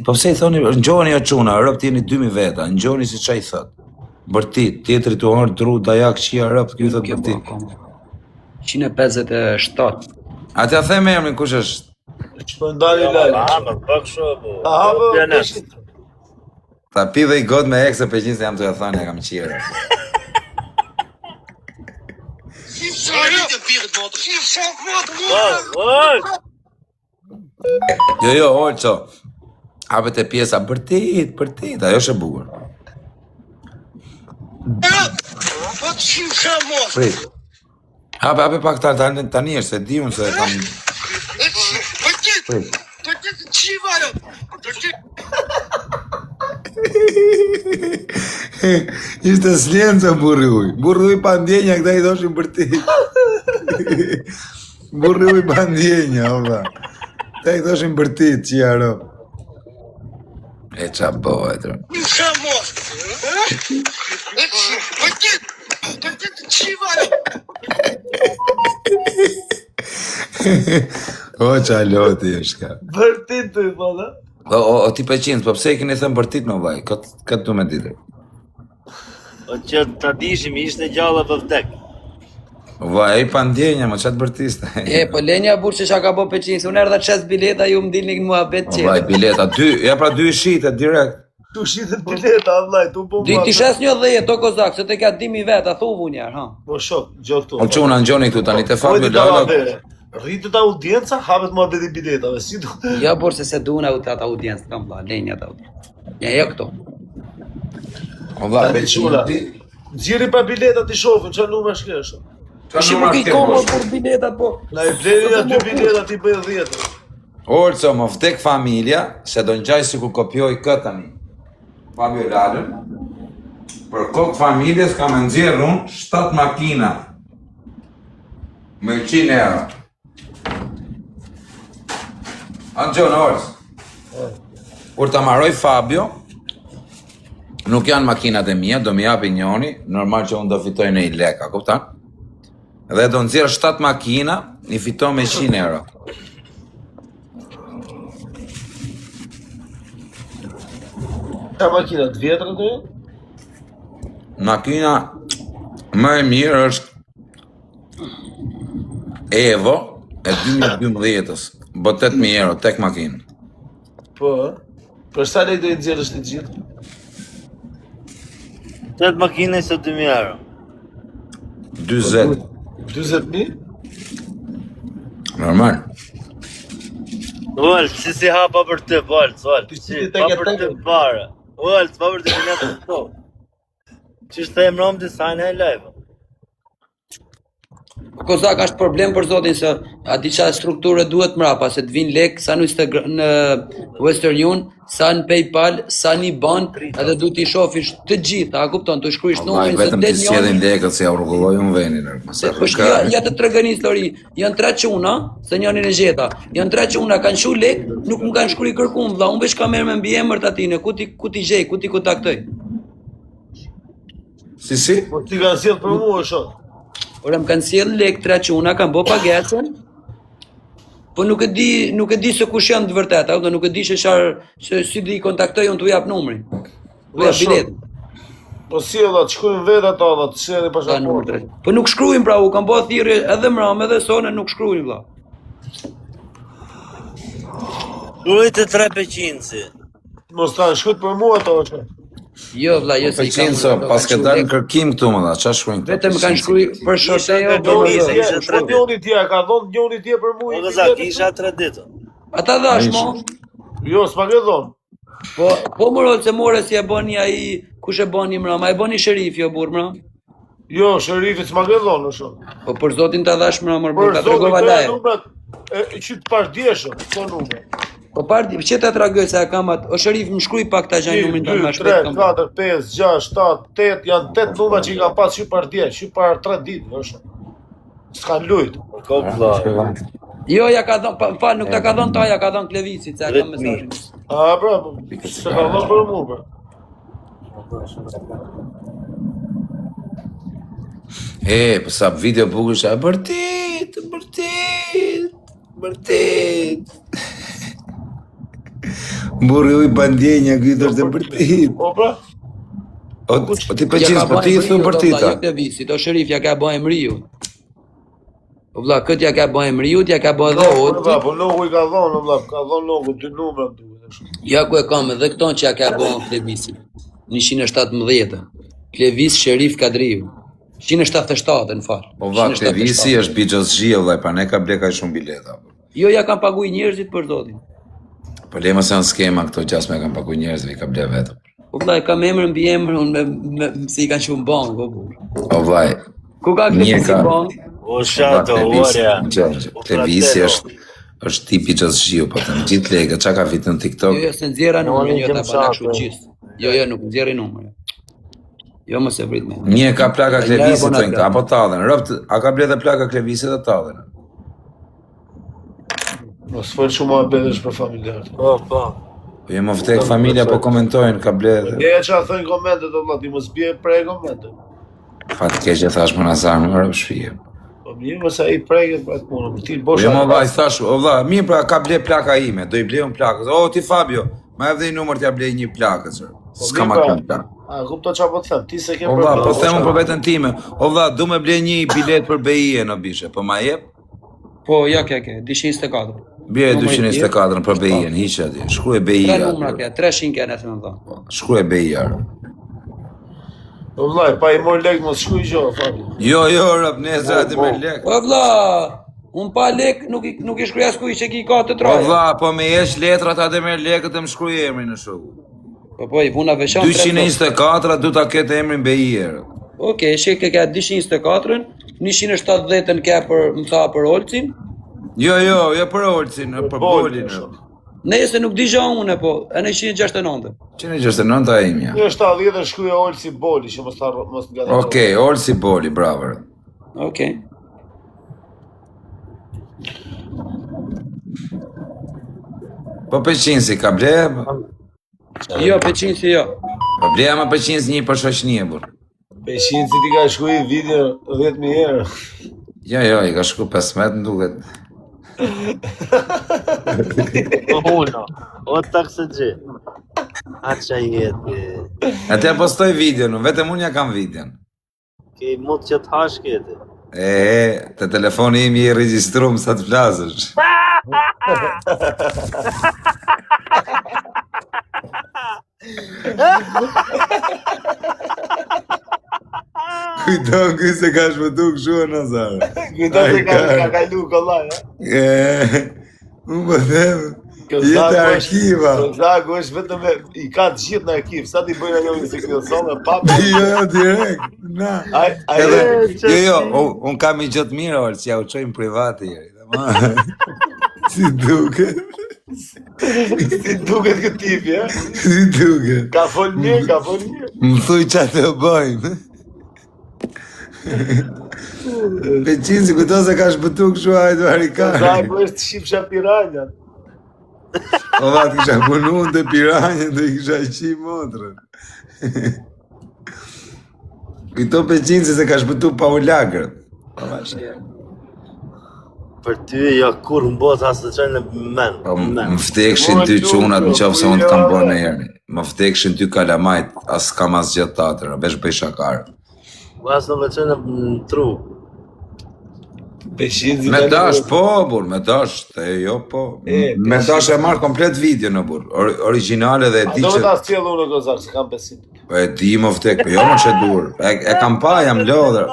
Po pse I thoni, ngjoni o çuna, rob jeni 2000 veta, ngjoni si çai thot. Bërtit, tjetri tu hor dru dajak qia rob, ky thot bërtit. 157. Atë ja them emrin kush është? Ç'po ndali lajë. Ama, bak şu bu. Ta pi dhe I god me ekse për gjithë se jam të ja thani, ja kam qire. Jo, Olço. Hapet e pjesa bërtit, ajo është e bukur. Prit. Hape pak tani është, se di unë se kam... Prit. Ishte sljenca burri uj. Burri uj pa ndjenja, këta I thoshin bërtit. Burri uj pa ndjenja, ola. Këta I thoshin bërtit, qia ro. E qa bëhet, ro. O qa loti është ka. Bërtit të I thonë, O ti pëqinës, po pse I keni thënë bërtit më vaj, këtë du me ditë. O që ta dishim ishte gjalla për vdek. Vaj, I pa ndjenja, më qatë bërtiste. Po lenja burë që ka bo peqinës, unë erdha qes bileta, ju më dilni në mua bet qetë. Vaj, bileta, ja pra 2 shite, direkt. tu shitet bileta, vllaj, tu po. Di ti shes një 10 to kozak, se te ka 10.000 veta, thuvu njerë, ha. Po shok, gjë këtu. O çuna ngjoni këtu tani te Fabio Lala. Rritet audienca, hapet mua beti biletave, si do. Ja borse se duan ata audiencë kam vlla, lenja ata. Ja këto. O valla, Çuna. Nxjerri pa bileta ti shofën, çfarë numër shkesh? Shi nuk I komo për biletat, po. Na I bleni aty bileta ti bëj 10. Olco, më vdek familja, se do ngjaj si ku kopjoj këtë tani. Fabio Lalën. Për kokë familjes kam nxjerr unë 7 makina. Me 100 euro. Angjon Olc. Kur ta marroj Fabio, nuk janë makinat e mia, do më japi njëri, normal që unë do fitoj në 1 lek, a kupton? Dhe do nxjerr 7 makina, I fitoj me 100 euro. Ka makina të vjetra të? Makina më e mirë është Evo e 2012-ës. Bo 8.000 euro, tek makinë. Po. Për sa lek do I nxjerrësh ti gjithë? 8 makine se 2.000 euro. 40. 40.000? Normal. Ullë, si hapa për të, Ullë, Ti si si pa për të pare. Ullë, pa për të biletë të to. Qështë të emrom të sajnë e live. Kozak është problem për zotin se a di qa strukturë duhet mrapa, se të vinë lek sa në Western Union, sa në PayPal, sa në IBAN, edhe du t'i shofish të gjitha, a kupton, të shkrujsh numrin se Vetëm të sjedhin lekët se ja rrugulloj unë venin. Ja të treganis, Lori, janë 3 quna, se njënin e gjeta, janë 3 quna, kanë shu lek, nuk më kanë shkruj kërkum, vlla, unë veç ka merë me mbi emërt atine, ku ti gjej, ku ti kontaktoj. Si? Po ti kanë sjell për mua shok. Ora më kanë sjell lek 3 quna, kanë bo pagesën, po nuk e di se kush janë të vërteta, nuk e di se si di kontaktoj unë t'u jap numrin. T'u jap biletën. Po si valla, shkojnë vetë ata, të sjellin pasaportë. Po nuk shkruajnë pra, u kanë bërë thirrje edhe mram edhe sonë nuk shkruajnë vlla. Duhet të 3 peqinësi. Mos ta shkojt për mua ato është. Jo vlla, jo se I kam. Pas ke dalë në kërkim këtu më dha, çfarë shkruajnë këtu? Vetëm kanë shkruaj për shoteo. Njëri tjetër ka dhënë njëri tjetër për mua. Po gazak, isha 3 ditë. Ata dhash mo. Jo, s'ma ke dhënë. Po morol se more si e bëni ai, kush e bëni mram, ai bëni sherifi o burr mram. Jo, sherifi s'ma ke dhënë shumë. Po për zotin ta dhash mram, Për ka tregova laje. Që të pash djeshëm, këto numër. Po parti, që ta tregoj se kam atë, o sherif më shkruaj pak ta gjaj numrin tonë më 2, 3, 4, 5, 6, 7, 8, janë 8 numra që I kam pas që par dje, që par 3 ditë, është. S'kan lujt. Ko vlla. Jo, ja ka dhënë, pa nuk ta ka dhënë ta, ja ka dhënë Klevicit, se kam mesazhin. A, pra, se ka dhënë për mua, pra. Po sa video bukur është, bërtit. Burri uj bandjenja, këtë është e bërtit. Po pra, O ti pëqins, po ti i thu për tita. Jo Klevisi, do Sherif ja ka bëj Emriu. Po vlla, këtë ja ka bëj Emriu, ja ka bëj dhe Oti. po logu i ka dhonë, vlla, ka dhonë logu 2 numra duhet. Ja ku e kam edhe këton që ja ka bëj Klevisi. 117. Klevis Sherif Kadriu. 177 në fal. Po vlla, Klevisi është bigjozgjie vllai, pa ne ka ble kaq shumë bileta. Jo, ja kam paguaj njerëzit për zotin. Po lema se janë skema këto që as me kanë paguaj njerëzve, i ka ble vetëm. Po vllai, kam emër mbi emër, unë se i kanë shumë bank, po burr. O vllai, Ku ka Klevisi bank? O shato, orja. Klevisi është tipi bigjozgjiu, po të në gjithë legët, çka ka fitën TikTok. Jo, se nxjerra numrin, jo ta bana kështu gjys. Jo, nuk nxjerri numrin. Jo, mos e vrit me. Një ka plaka Klevisi thënë, apo tallën. Ropt, a ka ble dhe plaka Klevisi dhe tallën. Mos fol shumë më bëhesh për familjarët. Po. Po jo më vdek familja po komentojnë, ka ble dhe. Ja çfarë thënë komentet valla, ti mos bie prej komentet. Fat keq e thash më Nazar, më rrë shpije. Po mirë, mos ai preket për atë punë, ti bosh. Jo më vllai, thash, o vlla, mirë pra ka ble plaka ime, do i blej un plakës. O ti Fabio, më jep dhe numër t'ja blej një plakë, zër. S'ka më kam plak. A kupto çfarë po të them? Ti se ke O vlla, po them për veten time. O vlla, du me blej një bilet për BI në bishe, po ma jep? Po, ja ke, 224. Bje 224 për BI-n, hiqe ati. Shkruaj BI. 3 numra ke, 300 ke nëse më thonë. Shkruaj BI-ar. Po vllai, pa i mor lek mos shkuj gjë, Fabi. Jo, rap, ne zati me lek. Po vlla, un pa lek nuk i shkruaj askuj që ki ka të Po troja. vlla, po me jesh letrat atë me lekët e më shkruaj emrin në shoku. Po, i puna veçan 224 du ta ketë emrin BI-er. Okej, shek ke 224-ën, 170-ën ke për më tha për Olcin. Jo, për Olcin, për Bolin. Nëse nuk digja unë po, e në 169. 169 a imja. Një 70 shkruaj Olsi Boli, që mos nga. Okej, Olsi Boli, bravo. Okej. Po Peqinsi ka ble? Jo, Peqinsi jo. Po bleja ma Peqinsi një për shoqnie, bur. Peqinsi ti ka shkruaj video 10.000 herë. Jo, i ka shku 15 në duket. Uno, o taksëgji. Aqa jeti. Atë ja postoj videon, vetëm unë ja kam videon. Ke mund që të hash keti. Te telefoni im i regjistrum sa të flasësh. Kujton këj se ka shpëtu këshu e Nazar. Kujton se ka kalu kollaj, Unë po them, jetë arkiva. Zagu është vetëm i ka të gjithë në arkiv, sa ti bëjnë ajo se kjo sonë papë. Jo, direkt, na. Unë kam i gjotë mirë, orë, që ja u qojnë privati jeri. Si duket. Si duket këtë tipi, Si duket. Ka fol mirë. Më thuj qa të bëjmë. Peqinsi, këto se ka shpëtu këshu hajdu harikari. Zagu është shqipsha piranjat. O va, të kisha punu në të piranjën, të i kisha qi motrën. Këto Peqinsi se ka shpëtu pa u lagrët. Për ty ja kur në botë asë të qenë men. Më vdekshin ty qunat në qofë se unë të kam bërë në herë. Më vdekshin ty kalamajt, asë kam asë gjithë tatër, vesh bëj shakarë. Asë në me qenë në tru. Me dash po, bur, me dash, te jo po. Me dash e marrë komplet video në bur, originale dhe e di që... A do me ta s'cjellë unë në gozarë, se kam besim. Po e di më vdek, po jo më që dur. E kam pa, jam lodhër.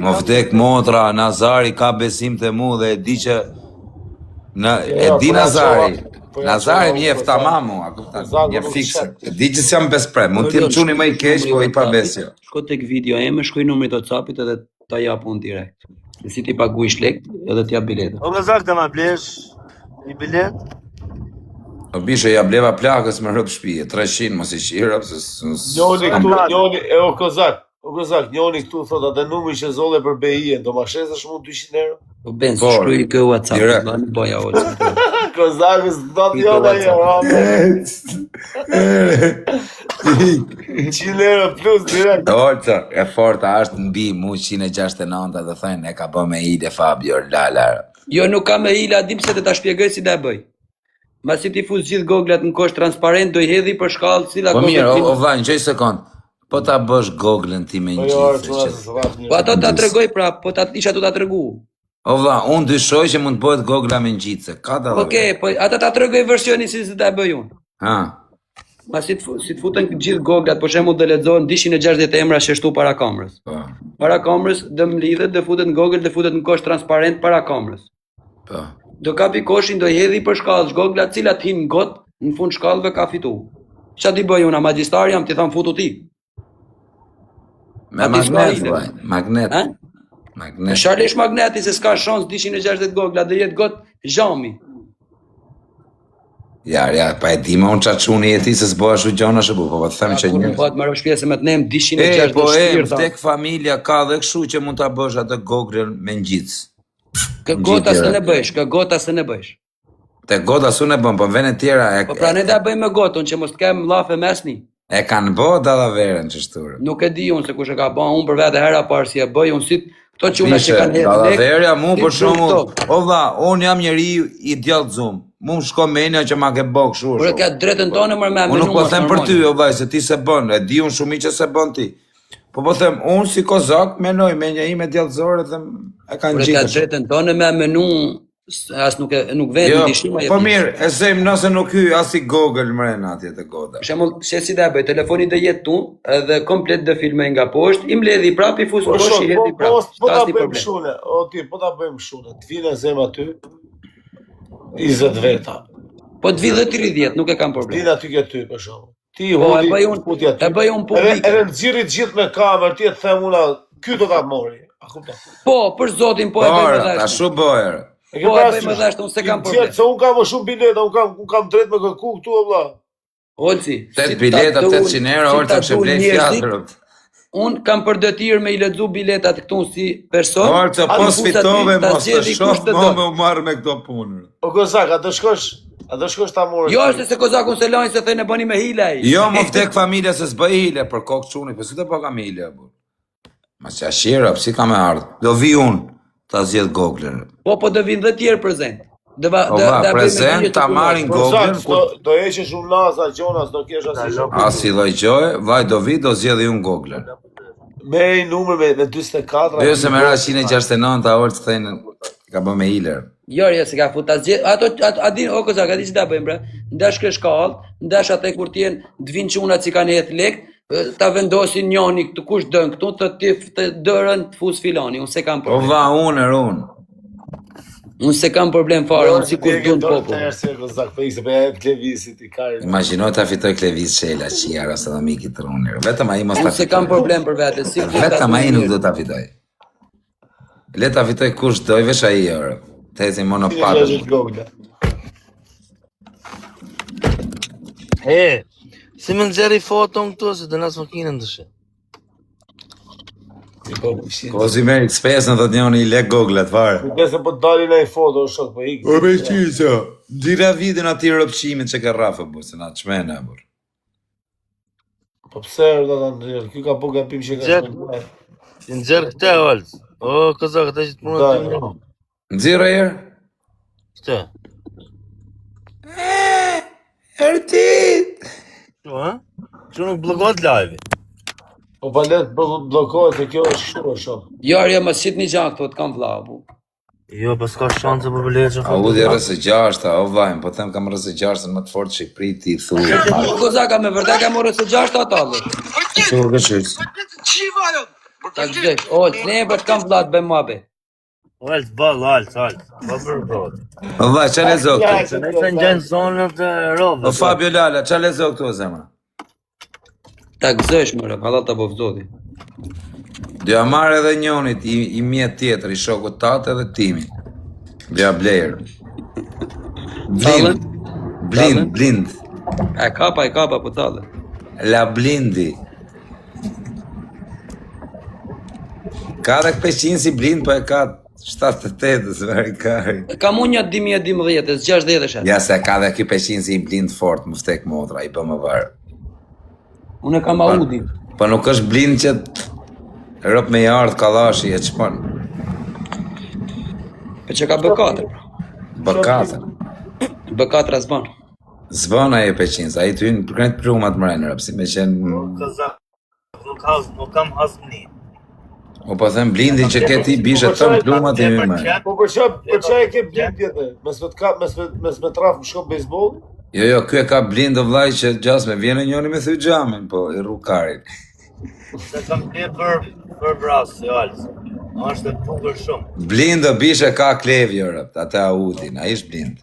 Më vdek motra, Nazari ka besim të mu dhe e di që... E di Nazari. Nazari mjef tamam mua, mjef fikse. E di që s'jam bespre, mund t'jem quni më i keq, po i pa besjo. Shko tek video eme, shkoj numrit të WhatsAppit edhe ta jap unë direkt. Se si ti paguish lek edhe t'jap biletën. O gëzak të ma blesh një bilet? O bishe, ja bleva plakës me rëpë shpije, 300 mos i qira, Njoni këtu, o Kozak, njoni këtu thot atë numri që zolle për BI-en, do ma shes është mund 200 euro? Po ben, shkruaj kë WhatsApp, në boja Olsi. Kozakës do t'jo da jo, 100 euro plus direkt. Olca, e forta është mbi mu 169 dhe thënë e ka bë me ide Fabio Lala. Jo, nuk ka me ila, dim se të ta shpjegoj si da e bëj. Masi ti fus gjithë goglat në kosh transparent, do I hedhi për shkallë cila Po mirë, goglat. o vllai, gjej sekond. Po ta bësh Google-ën ti me Po një jo, gjithë. Po ato ta tregoj prap, po ta isha tu ta tregu. O vlla, unë dyshoj që mund të bëhet Google-a me ngjitse. Ka dalë. Okej, po ata ta tregoj versionin si ta bëj unë. Ha. Masi si të futen gjithë goglat, për shembull do lexohen 260 emra shështu para kamerës. Po. Para kamerës do mlidhet, do futet në Google, do futet në kosh transparent para kamerës. Po. Do kapi koshin, do I hedhi për shkallë goglat, cilat hin got, në fund shkallëve ka fitu. Qa ti bëj una, magjistar jam, ti tham futu ti. Me A ti s'ka magnet, ide? vllai, magnet. Ha? Magnet. Sharlesh magneti se s'ka shans 260 gogla, dhe jetë got zhami. Ja, pa e di më unë çaçuni e ti se s'bëhesh u gjona shëbu, po të them që Kur një. më bëhet marrë shpjesë me të nem E, 260 po e, shpirta. tek familja ka dhe kështu që mund ta bësh atë Google me ngjitës. Kë gota Gjitje. se ne bësh, kë gota se ne bësh. Te goda su ne bën, po vene tjera Po pra ne da bëjmë me gotën që mos të kem llafe mesni. e kanë bë dallaverën çështurë. Nuk e di unë se kush e ka bën, unë për vete hera parë si e bëj, unë si këto që unë që Vishe, kanë hedhë dallaverja mu si për të shembull, këto. o vlla, unë jam njeri I djallëzum. Mu më shko menja që ma ke bë kështu. Por e ka drejtën tonë më me Unë nuk po është them për normal. ty, o vllai, se ti se bën, e di unë shumë që se bën ti. Po them, unë si kozak menoj menja ime djallëzore dhe e kanë Por e ka gjitur. drejtën tonë me menu, as nuk vjen Jo, në dishima. po mirë, e zem nëse nuk hy as I Google mrena atje te goda. Për shembull, si da bëj, telefoni do jetë tu, edhe komplet do filmoj nga poshtë, I mbledhi prap I fus Po kosh I hedhi prap. po ta S'ka bëjmë problem. shune, o ti, po ta bëjmë shune. Të vine zem aty 20 veta. Po të vi dhe 30, nuk e kam problem. Vine aty ke ty për shembull. Ti Po e hudi, bëj unë, hudi aty. e bëj unë publike. Edhe nxirri gjithë me kamerë, ti e them una, ky do ta mori. A kupton? Po, për zotin, po e bëj me Ta dashur. shu bëher. E ke Po, e parasysh? bëj me dashur, unë se kam Ti problem. Se unë kam më shumë bileta, unë kam drejt me kërku këtu o vlla. Olci, 8 bileta, 800 euro, orë të kështë blej fjatërët. Unë kam për detyrë me I lexu biletat këtu si person. Orë të a pos në fusat fitove, ta mos të zgjedhi shoh kush të më don. me u marrë me këto punër. O kozak, a do shkosh ta morësh? Jo është se kozakun se lajnë se thënë e bëni me hile ai. Jo, më vdek familja se s'bëj hile, për kokë çuni, po si të po kam hile, bu. Ma që ashira, si ka me ardhë. Do vi unë, ta zjedh Google-ën. Po do vinë dhe tjerë prezent. O va, prezent, ta marrin Kozak, Google-ën, do heqesh unë Laza, Gjonas, do kesh asnjë shok. asi lojgjoj, vaj do vi, do zjedh unë Google-ën. Me një numër me 44. Dhe se me ra 169 ta orë të thejnë, ka bë me hiler. Jo, se ka futa zgjedh. A din o kozak, a di ç'da bëjmë bre? Ndash ke shkallë, ndash atë kur të jenë të vinë çunat që kanë hedh lek, ta vendosin njëri këtu kush dën këtu të dërën të fus filani. Unë se kam O problem. va, unë. Unë se kam problem fare, unë si kur dun popull. Kozak, po ikse për e Klevisit I kari. Imaginoj ta fitoj Klevis Shela, Qiara, ose dhe Miki Trunir. Vetëm ai mos ta Unë se kam problem për vete, si kur ta Vetëm ai dun nuk mirë. do ta fitoj. Le ta fitoj kush doj, veç ai orë. Tezi monopatën. Si më nxjerri foton këtu se të nas makinën të shë. Po si me X5 në njoni I lek Google-at, fare. Nëse po të dalin ai foto, shok, po ikse. O me qisa, dira vidin ati rëpqimin që ka rafë, bu, se na të shmena, bur. Po pse do ta ndjer? Ky ka po gabim që ka Gjek. shkuar. Ti nxjerr këtë olc. O, kozak, ata që të punë Daj. të më. Nëzirë e herë? Këtë. Ertit! Që, ha? Që nuk blokohet live. Po palet bllokohet se kjo është kështu o shok. Jo, arja më shit një gjak, të kam vlla, bu. Jo, pas ka shanse për biletë që A u di rësë gjashta, o vajmë, po them kam rësë gjashtën më të fort Shqipëri ti thu. Po kozaka me vërtet ka morë se 6 atallë. Që u gëshës? Ta gjesh, o, ne po të kam vlla të bëjmë muhabe. Olc, ball, olc. Po për ball. O vaj, që le zok këtu? Se ne të ngjenë zonën të rovë. O Fabio Lala, që le zok këtu, zemra? Ta gëzësh më rë, Allah ta bëf zoti. Dja marrë edhe njonit, I mjet tjetër, I shokut tatë edhe timi. Dja blejrë. Blind. E kapa, po tallë. La blindi. Ka dhe këpeqin si blind, po e ka 78, zëveri kari. Kam unë një 2012, 60 shet. Ja se ka dhe ky peqin si I blind fort, më vtek motra, I bë më varë. Unë e kam Audi. Po nuk është blind që rëp me jardë kalashi e qëpon. Po që ka B4. Bëkatën. B4 s'ban. Zbana e peqinës, a i të hynë për krejt plumat mrejnë, rëpsi me qenë... Kazak. Nuk kam hasni. O po them blindin që ke ti bishe të tëmë plumat e hynë mrejnë. Po për çfarë e ke blind tjetër? Mes me traf më shkop bejsbol? Jo, kjo e ka blindë vlaj që gjas me vjene njoni me thuj gjamin, po i rukarin. Se kam bje për vrasë, jo alës. Është e bukur shumë. Blindë bishe ka klevjo, rëpt, atë a udin, a ish blind.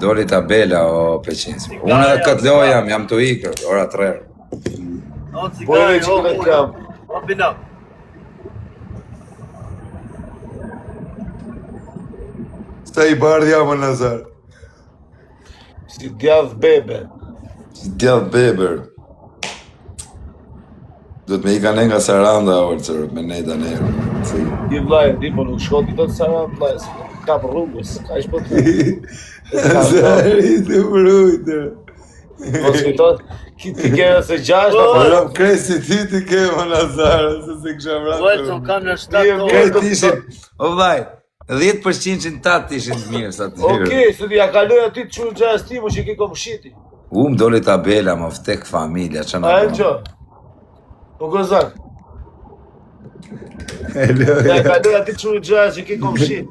Doli tabela, o peqinës. Unë edhe këtë loja jam të ikër, ora 3. O, Po e që në kram. O, binam. Sta i bardhja më Nazar. Si djadh bebe. Si djadh beber. Do të me i ka ne nga Saranda, orëcër, me nejta nërë. Ti vlaj, di po nuk shkoti do të Sarand, vlaj, ka për rrugës, ka ish po të... Nazari të mrujtë. Po s'kujton, ki ti kera se 6, Po rëm kresi ti ti ke më Nazar, se se kësha vratë. Vëllë, kam në 7 orë. Krejt ishin, o vlaj, 10% që në tatë ishin të mirë sa të tjërë. Okej, se ja kaloj aty të çunë gjas timu që ke komshiti. Më doli tabela, më vtek familja, që në A e qo? Po gozak. Ja kaloj aty të çunë gjas që ke komshit.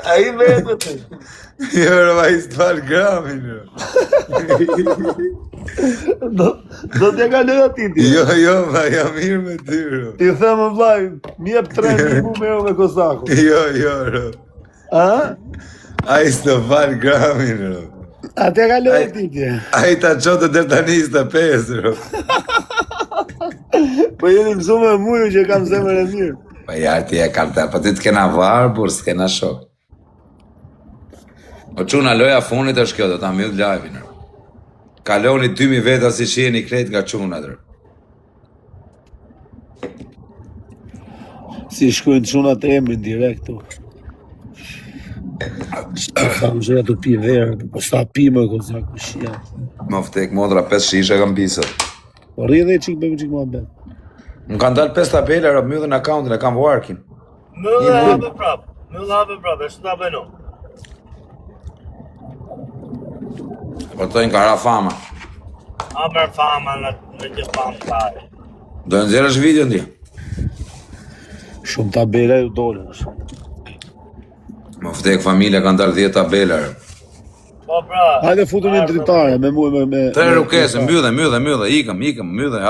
A i me e të të. Jo, rëma i s'fal gramin, Do t'ja kaloj aty ti. Jo, ma jam mirë me ty, rë. Ti themë vlaj, mi jep 3.000 mu me me kozaku. Jo, rë. A? A i s'fal gramin, rë. A t'ja kaloj aty ti. A i ta qotë të dërtanista 5, rë. Po jeni mësu me muju që kam zemër e mirë. Pa jarë ti e kartar, pa ty t'kena varë, bur s'kena shok. O quna loja funit është kjo, do ta mjut live-in, rë. Kaloni 2000 veta si shieni krejt nga qunat, rë. Si shkojnë çunat e emrin direkt tu. Sa më shëra të pi verë, po sa pi më kozak më shia. Më vtek modra 5 shishe kam pisët. Po rri dhe qik bëjmë qik më abet. Më kanë dalë 5 tabela, rë, mjudhen accountin, e kam warkin. Mëllë e hape prap. E shtu ta bëjnë. Po tojnë ka ra fama. Haper fama në që famë pare. Do në zirësh video ndje. Shumë tabela ju dole. Më vtek familja kanë dalë 10 tabela, rë. Po pra. Hajde futëm një dritare me mu me... 3 rukese, mbyllë, ikëm, mbyllë.